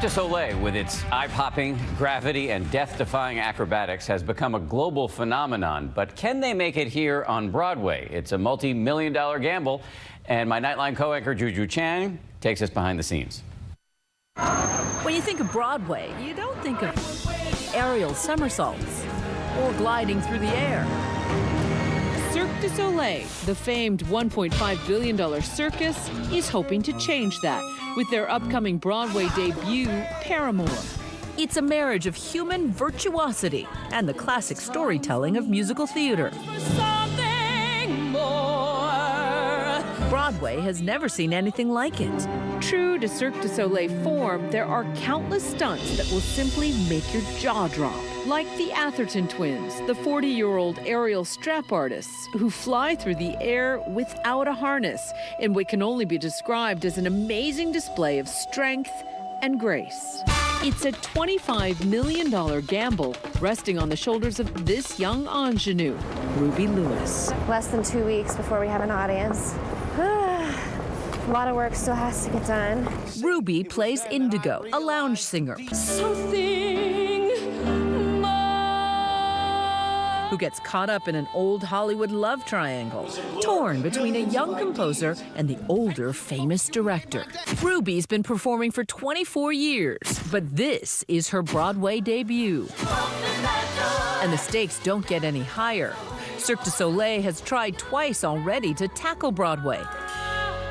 du Soleil, with its eye-popping, gravity, and death-defying acrobatics, has become a global phenomenon. But can they make it here on Broadway? It's a multi-million-dollar gamble. And my Nightline co-anchor, Juju Chang, takes us behind the scenes. When you think of Broadway, you don't think of aerial somersaults or gliding through the air. Cirque du Soleil, the famed $1.5 billion circus, is hoping to change that with their upcoming Broadway debut, Paramour. It's a marriage of human virtuosity and the classic storytelling of musical theater. Broadway has never seen anything like it. True to Cirque du Soleil form, there are countless stunts that will simply make your jaw drop. Like the Atherton twins, the 40-year-old aerial strap artists who fly through the air without a harness in what can only be described as an amazing display of strength and grace. It's a $25 million gamble resting on the shoulders of this young ingenue, Ruby Lewis. Less than 2 weeks before we have an audience. A lot of work still has to get done. Ruby plays Indigo, a lounge singer who gets caught up in an old Hollywood love triangle, torn between a young composer and the older famous director. Ruby's been performing for 24 years, but this is her Broadway debut. And the stakes don't get any higher. Cirque du Soleil has tried twice already to tackle Broadway,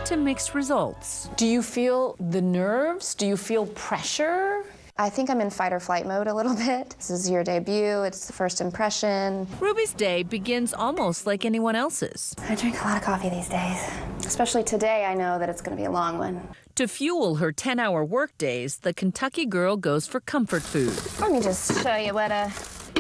to mixed results. Do you feel the nerves? Do you feel pressure? I think I'm in fight or flight mode a little bit. This is your debut, it's the first impression. Ruby's day begins almost like anyone else's. I drink a lot of coffee these days. Especially today, I know that it's gonna be a long one. To fuel her 10-hour workdays, the Kentucky girl goes for comfort food. Let me just show you what a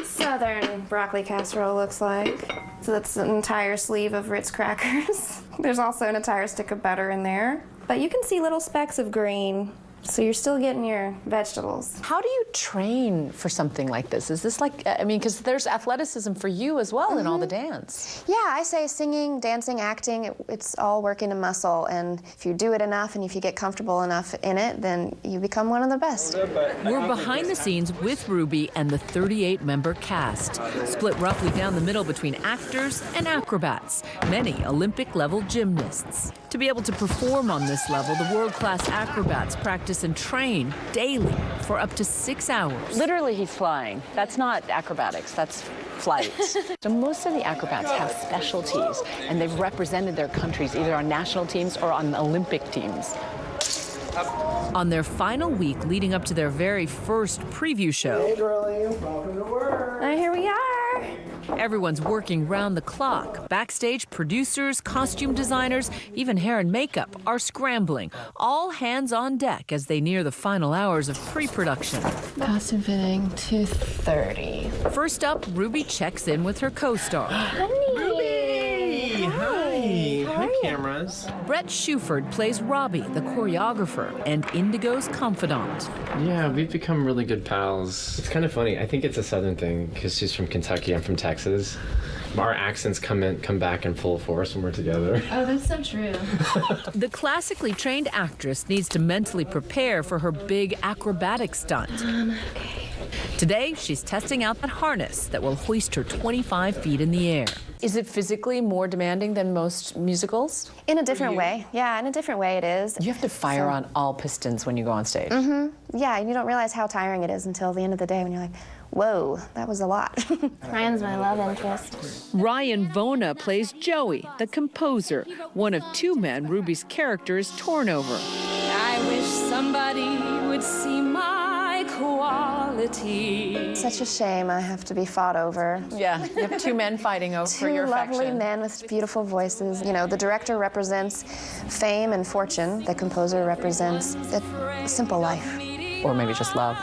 southern broccoli casserole looks like. So that's an entire sleeve of Ritz crackers. There's also an entire stick of butter in there. But you can see little specks of green. So you're still getting your vegetables. How do you train for something like this? Is this like, I mean, because there's athleticism for you as well in all the dance. Yeah, I say singing, dancing, acting, it's all working a muscle. And if you do it enough and if you get comfortable enough in it, then you become one of the best. We're behind the scenes with Ruby and the 38-member cast, split roughly down the middle between actors and acrobats, many Olympic-level gymnasts. To be able to perform on this level, the world-class acrobats practice and train daily for up to 6 hours. Literally, he's flying. That's not acrobatics, that's flight. So most of the acrobats have specialties, and they've represented their countries either on national teams or on Olympic teams. On their final week leading up to their very first preview show, hey, girlie, welcome to work. Here we are. Everyone's working round the clock. Backstage, producers, costume designers, even hair and makeup are scrambling. All hands on deck as they near the final hours of pre-production. Costume fitting, 2:30. First up, Ruby checks in with her co-star. Ruby! Hi! Hi, cameras. Brett Shuford plays Robbie, the choreographer, and Indigo's confidant. Yeah, we've become really good pals. It's kind of funny. I think it's a Southern thing because she's from Kentucky, I'm from Texas. Our accents come back in full force when we're together. Oh, that's so true. The classically trained actress needs to mentally prepare for her big acrobatic stunt. Okay. Today, she's testing out that harness that will hoist her 25 feet in the air. Is it physically more demanding than most musicals? In a different way. Yeah, in a different way it is. You have to fire on all pistons when you go on stage. Yeah, and you don't realize how tiring it is until the end of the day when you're like, whoa, that was a lot. Ryan's my love interest. Ryan Vona plays Joey, the composer, one of two men Ruby's character is torn over. I wish somebody would see my quality. Such a shame I have to be fought over. Yeah, you have two men fighting over your Two affection. lovely men with beautiful voices. You know, the director represents fame and fortune. The composer represents a simple life. Or maybe just love.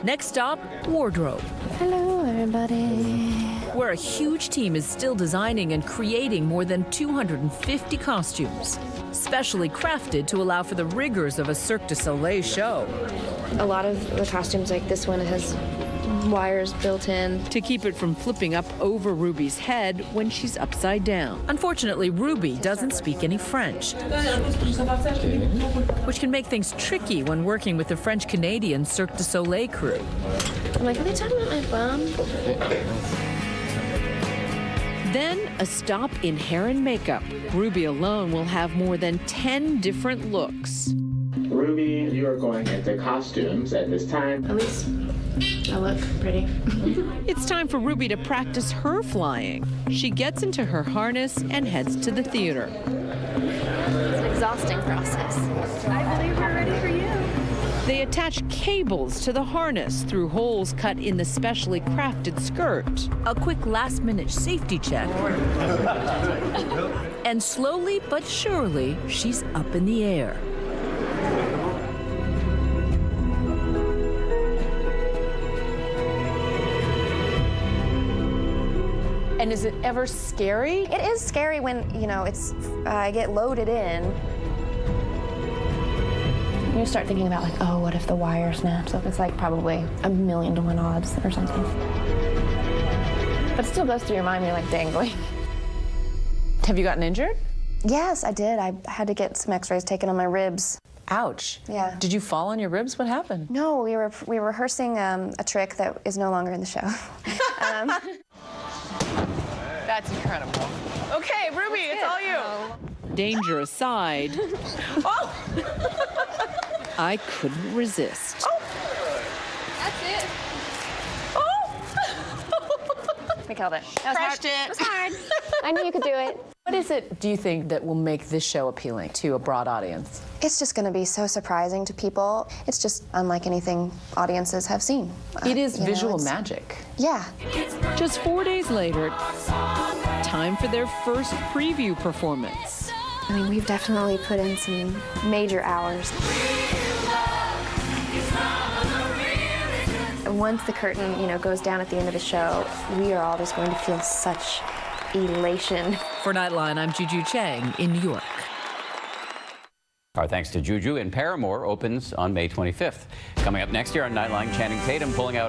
Next stop, wardrobe, Hello, everybody. where a huge team is still designing and creating more than 250 costumes, specially crafted to allow for the rigors of a Cirque du Soleil show. A lot of the costumes, like this one, has wires built in. to keep it from flipping up over Ruby's head when she's upside down. Unfortunately, Ruby doesn't speak any French, which can make things tricky when working with the French-Canadian Cirque du Soleil crew. I'm like, are they talking about my bum? Then a stop in hair and makeup. Ruby alone will have more than 10 different looks. Ruby, you are going into costumes at this time. At least I look pretty. It's time for Ruby to practice her flying. She gets into her harness and heads to the theater. It's an exhausting process. I believe we're ready for you. They attach cables to the harness through holes cut in the specially crafted skirt. A quick last-minute safety check. And slowly but surely, she's up in the air. And is it ever scary? It is scary when, I get loaded in. You start thinking about like, oh, what if the wire snaps? So it's like probably 1,000,000 to 1 odds or something. But it still goes through your mind, you're like dangling. Have you gotten injured? Yes, I did. I had to get some x-rays taken on my ribs. Ouch. Yeah. Did you fall on your ribs? What happened? No, we were rehearsing a trick that is no longer in the show. That's incredible. Okay, Ruby, it's all you. Danger aside, Oh! I couldn't resist. That's it. Oh! We killed it. That was Crushed hard. it. It was hard. I knew you could do it. What is it, do you think, that will make this show appealing to a broad audience? It's just going to be so surprising to people. It's just unlike anything audiences have seen. It is visual it's- magic. Yeah. Just 4 days later, time for their first preview performance. I mean, we've definitely put in some major hours. Once the curtain, goes down at the end of the show, we are all just going to feel such elation. For Nightline, I'm Juju Chang in New York. Our thanks to Juju. And Paramore opens on May 25th. Coming up next year on Nightline, Channing Tatum pulling out